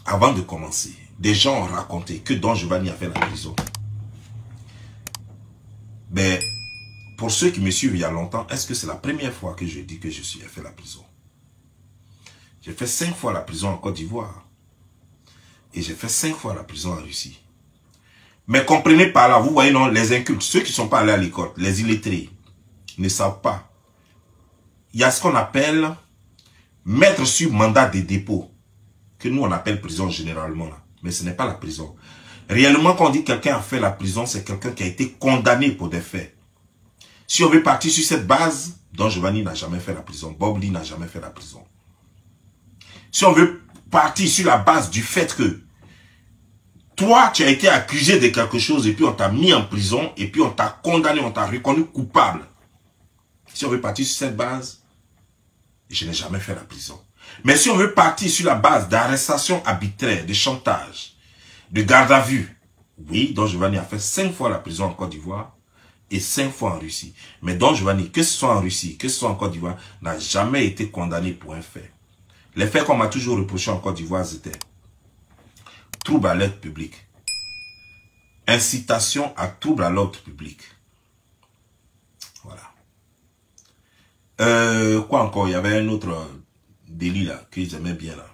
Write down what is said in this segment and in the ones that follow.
avant de commencer, des gens ont raconté que Don Giovanni a fait la prison. Mais pour ceux qui me suivent il y a longtemps, est-ce que c'est la première fois que je dis que j'ai fait la prison? J'ai fait 5 fois la prison en Côte d'Ivoire. Et j'ai fait 5 fois la prison en Russie. Mais comprenez par là, vous voyez, non, les incultes, ceux qui ne sont pas allés à l'école, les illettrés, ne savent pas. Il y a ce qu'on appelle mettre sur mandat de dépôt, que nous on appelle prison généralement, là. Mais ce n'est pas la prison. Réellement, quand on dit que quelqu'un a fait la prison, c'est quelqu'un qui a été condamné pour des faits. Si on veut partir sur cette base, Don Giovanni n'a jamais fait la prison, Bob Lee n'a jamais fait la prison. Si on veut partir sur la base du fait que toi, tu as été accusé de quelque chose et puis on t'a mis en prison et puis on t'a condamné, on t'a reconnu coupable. Si on veut partir sur cette base, je n'ai jamais fait la prison. Mais si on veut partir sur la base d'arrestation arbitraire, de chantage, de garde à vue, oui, Don Giovanni a fait 5 fois la prison en Côte d'Ivoire et 5 fois en Russie. Mais Don Giovanni, que ce soit en Russie, que ce soit en Côte d'Ivoire, n'a jamais été condamné pour un fait. Les faits qu'on m'a toujours reproché en Côte d'Ivoire, c'était trouble à l'ordre public, incitation à trouble à l'ordre public. Voilà. Quoi encore? Il y avait un autre délit là, que j'aimais bien là.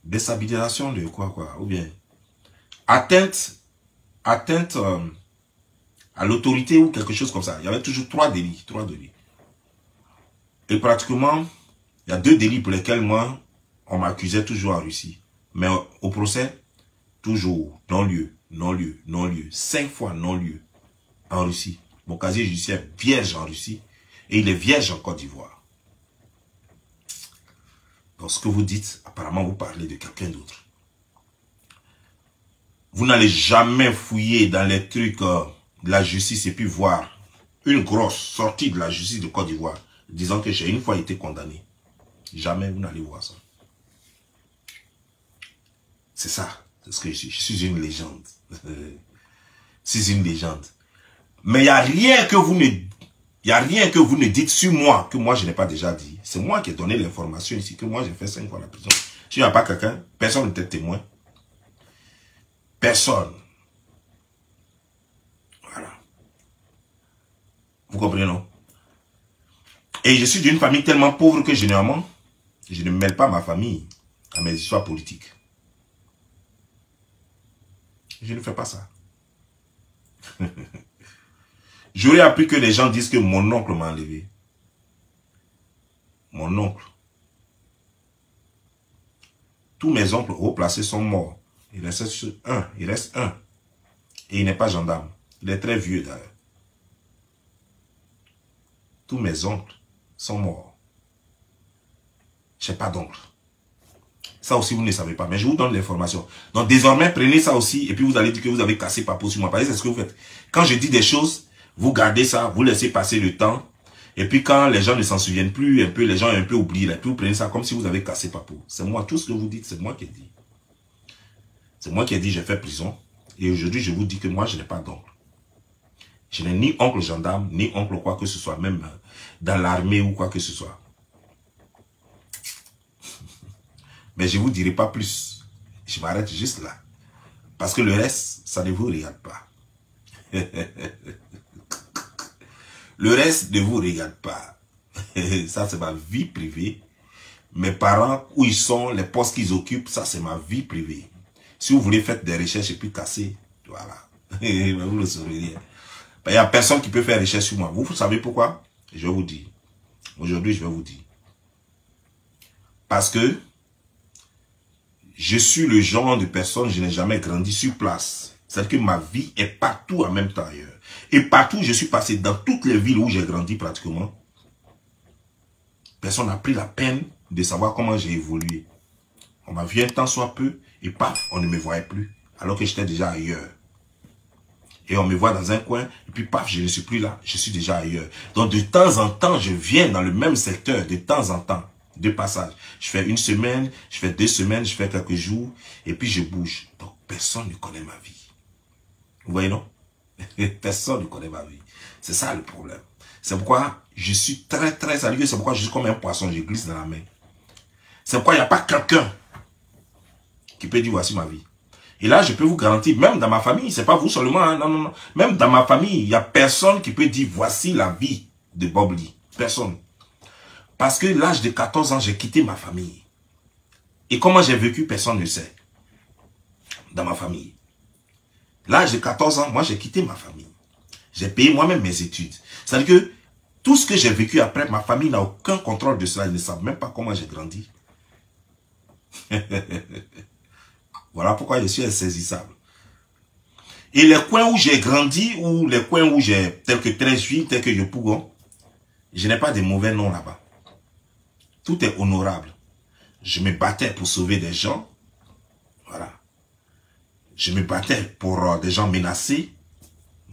Déstabilisation de quoi, ou bien atteinte à l'autorité ou quelque chose comme ça. Il y avait toujours 3 délits. Et pratiquement, il y a 2 délits pour lesquels moi, on m'accusait toujours en Russie. Mais au procès, toujours non-lieu, non-lieu, non-lieu. 5 fois non-lieu en Russie. Mon casier judiciaire vierge en Russie et il est vierge en Côte d'Ivoire. Donc ce que vous dites, apparemment vous parlez de quelqu'un d'autre. Vous n'allez jamais fouiller dans les trucs de la justice et puis voir une grosse sortie de la justice de Côte d'Ivoire disant que j'ai une fois été condamné. Jamais vous n'allez voir ça. C'est ça. C'est ce que je suis. Je suis une légende. Je suis une légende. Mais il n'y a rien que vous ne dites sur moi que moi je n'ai pas déjà dit. C'est moi qui ai donné l'information ici que moi j'ai fait 5 fois la prison. S'il n'y a pas quelqu'un, personne n'était témoin. Personne. Voilà. Vous comprenez, non? Et je suis d'une famille tellement pauvre que généralement, je ne mêle pas ma famille à mes histoires politiques. Je ne fais pas ça. J'aurais appris que les gens disent que mon oncle m'a enlevé. Mon oncle. Tous mes oncles haut placés sont morts. Il reste un. Il reste un. Et il n'est pas gendarme. Il est très vieux d'ailleurs. Tous mes oncles sont morts. Je n'ai pas d'oncle. Ça aussi, vous ne savez pas. Mais je vous donne l'information. Donc, désormais, prenez ça aussi. Et puis, vous allez dire que vous avez cassé Papo sur moi. Parce que c'est ce que vous faites. Quand je dis des choses, vous gardez ça. Vous laissez passer le temps. Et puis, quand les gens ne s'en souviennent plus, un peu, les gens ont un peu oublié. Et puis, vous prenez ça comme si vous avez cassé Papo. C'est moi. Tout ce que vous dites, c'est moi qui ai dit. C'est moi qui ai dit, j'ai fait prison. Et aujourd'hui, je vous dis que moi, je n'ai pas d'oncle. Je n'ai ni oncle gendarme, ni oncle quoi que ce soit. Même dans l'armée ou quoi que ce soit. Mais je ne vous dirai pas plus. Je m'arrête juste là. Parce que le reste, ça ne vous regarde pas. Le reste ne vous regarde pas. Ça, c'est ma vie privée. Mes parents, où ils sont, les postes qu'ils occupent, ça, c'est ma vie privée. Si vous voulez faire des recherches et puis casser, voilà. Vous le saurez. Il n'y a personne qui peut faire recherche sur moi. Vous savez pourquoi? Je vais vous dire. Aujourd'hui, je vais vous dire. Parce que je suis le genre de personne, je n'ai jamais grandi sur place. C'est-à-dire que ma vie est partout en même temps ailleurs. Et partout, je suis passé dans toutes les villes où j'ai grandi pratiquement. Personne n'a pris la peine de savoir comment j'ai évolué. On m'a vu un temps soit peu et paf, on ne me voyait plus. Alors que j'étais déjà ailleurs. Et on me voit dans un coin et puis paf, je ne suis plus là. Je suis déjà ailleurs. Donc de temps en temps, je viens dans le même secteur de temps en temps. De passage. Je fais 1 semaine, je fais 2 semaines, je fais quelques jours, et puis je bouge. Donc, personne ne connaît ma vie. Vous voyez, non? Personne ne connaît ma vie. C'est ça le problème. C'est pourquoi je suis très, très sérieux. C'est pourquoi je suis comme un poisson, je glisse dans la main. C'est pourquoi il n'y a pas quelqu'un qui peut dire voici ma vie. Et là, je peux vous garantir, même dans ma famille, c'est pas vous seulement, hein, non, non, non. Même dans ma famille, il n'y a personne qui peut dire voici la vie de Bob Lee. Personne. Parce que l'âge de 14 ans, j'ai quitté ma famille. Et comment j'ai vécu, personne ne sait. Dans ma famille. L'âge de 14 ans, moi j'ai quitté ma famille. J'ai payé moi-même mes études. C'est-à-dire que tout ce que j'ai vécu après, ma famille n'a aucun contrôle de cela. Ils ne savent même pas comment j'ai grandi. Voilà pourquoi je suis insaisissable. Et les coins où j'ai grandi, ou les coins où j'ai, tel que Treichville, tel que Yopougon, je n'ai pas de mauvais noms là-bas. Tout est honorable. Je me battais pour sauver des gens. Voilà. Je me battais pour des gens menacés.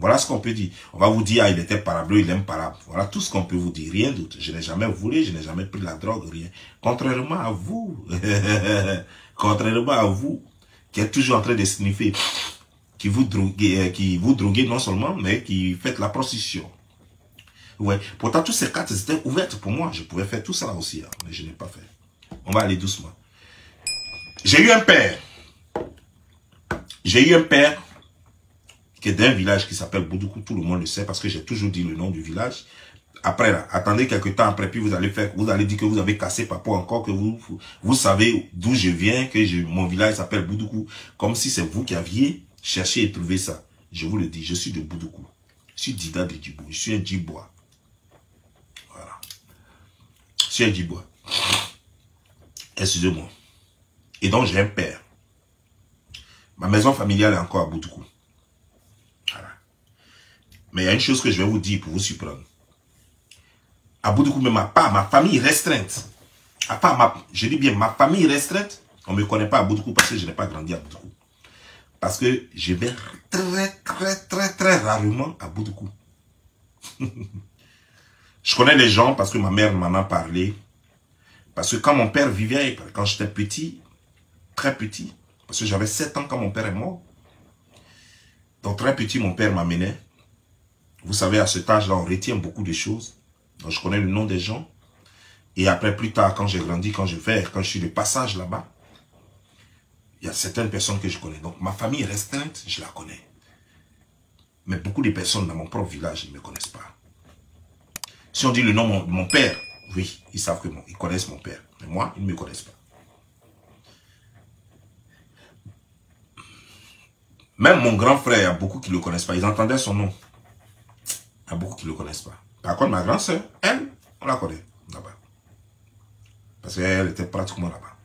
Voilà ce qu'on peut dire. On va vous dire, ah, il était parableu, il aime parable. Voilà tout ce qu'on peut vous dire. Rien d'autre. Je n'ai jamais volé, je n'ai jamais pris la drogue, rien. Contrairement à vous. Contrairement à vous, qui êtes toujours en train de sniffer, qui vous droguez non seulement, mais qui faites la prostitution. Ouais. Pourtant, toutes ces cartes étaient ouvertes pour moi. Je pouvais faire tout ça aussi, hein, mais je n'ai pas fait. On va aller doucement. J'ai eu un père. J'ai eu un père qui est d'un village qui s'appelle Boudoukou. Tout le monde le sait parce que j'ai toujours dit le nom du village. Après, là, attendez quelques temps après, puis vous allez dire que vous avez cassé papa encore, que vous savez d'où je viens, que mon village s'appelle Boudoukou. Comme si c'est vous qui aviez cherché et trouvé ça. Je vous le dis, je suis de Boudoukou. Je suis Dida de Djibou. Je suis un Djibois. Voilà. Je suis un Djibois. Excusez-moi. Et donc, j'ai un père. Ma maison familiale est encore à Boudoukou. Voilà. Mais il y a une chose que je vais vous dire pour vous surprendre. À Boudoukou, mais ma famille restreinte. À part je dis bien, ma famille restreinte, on ne me connaît pas à Boudoukou parce que je n'ai pas grandi à Boudoukou. Parce que je vais très rarement à Boudoukou. Je connais les gens parce que ma mère m'en a parlé. Parce que quand mon père vivait, quand j'étais petit, très petit, parce que j'avais 7 ans quand mon père est mort. Donc très petit, mon père m'amenait. Vous savez, à cet âge-là, on retient beaucoup de choses. Donc je connais le nom des gens. Et après, plus tard, quand j'ai grandi, quand je suis de passage là-bas, il y a certaines personnes que je connais. Donc ma famille restreinte, je la connais. Mais beaucoup de personnes dans mon propre village ne me connaissent pas. Si on dit le nom de mon père, oui, ils savent que ils connaissent mon père. Mais moi, ils ne me connaissent pas. Même mon grand frère, il y a beaucoup qui ne le connaissent pas. Ils entendaient son nom. Il y a beaucoup qui ne le connaissent pas. Par contre, ma grande soeur, elle, on la connaît là-bas. Parce qu'elle était pratiquement là-bas.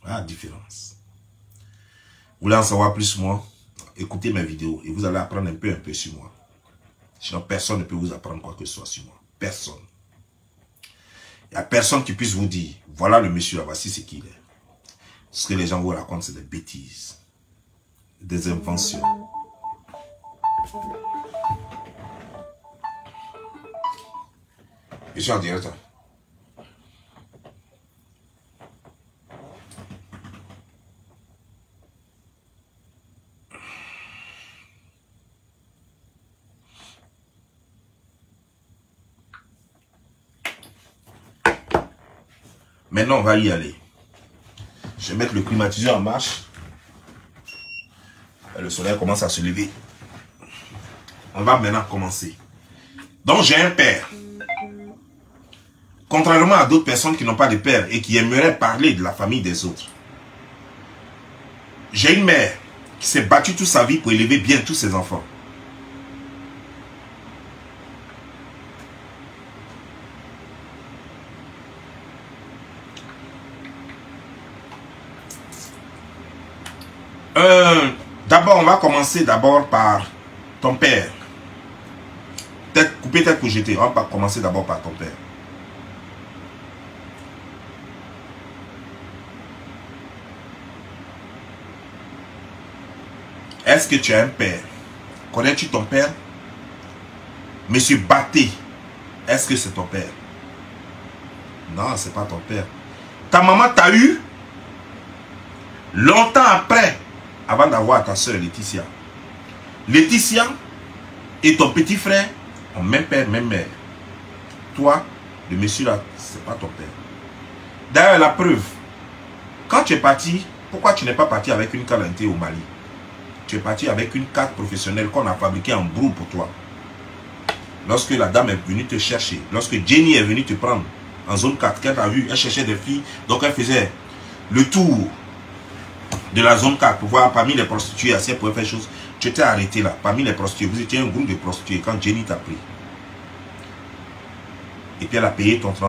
Voilà la différence. Vous voulez en savoir plus sur moi? Écoutez mes vidéos et vous allez apprendre un peu sur moi. Sinon, personne ne peut vous apprendre quoi que ce soit sur moi. Personne. Il n'y a personne qui puisse vous dire, voilà le monsieur là, voici ce qu'il est. Ce que les gens vous racontent, c'est des bêtises. Des inventions. Je suis en direct. Maintenant, on va y aller. Je vais mettre le climatiseur en marche. Le soleil commence à se lever. On va maintenant commencer. Donc, j'ai un père. Contrairement à d'autres personnes qui n'ont pas de père et qui aimeraient parler de la famille des autres. J'ai une mère qui s'est battue toute sa vie pour élever bien tous ses enfants. D'abord, on va commencer d'abord par ton père. Couper tête pour jeter. On va commencer d'abord par ton père. Est-ce que tu as un père? Connais-tu ton père? Monsieur Baté, est-ce que c'est ton père? Non, c'est pas ton père. Ta maman t'a eu longtemps après, avant d'avoir ta soeur Laetitia. Laetitia et ton petit frère ont même père, même mère. Toi, le monsieur là, c'est pas ton père. D'ailleurs, la preuve, quand tu es parti, pourquoi tu n'es pas parti avec une carte d'identité au Mali? Tu es parti avec une carte professionnelle qu'on a fabriquée en brou pour toi. Lorsque la dame est venue te chercher, lorsque Jenny est venue te prendre en zone 4, qu'elle t'a vu, elle cherchait des filles, donc elle faisait le tour de la zone 4 pour voir parmi les prostituées, si elle pouvait faire des choses. Tu étais arrêté là, parmi les prostituées. Vous étiez un groupe de prostituées quand Jenny t'a pris. Et puis elle a payé ton transport.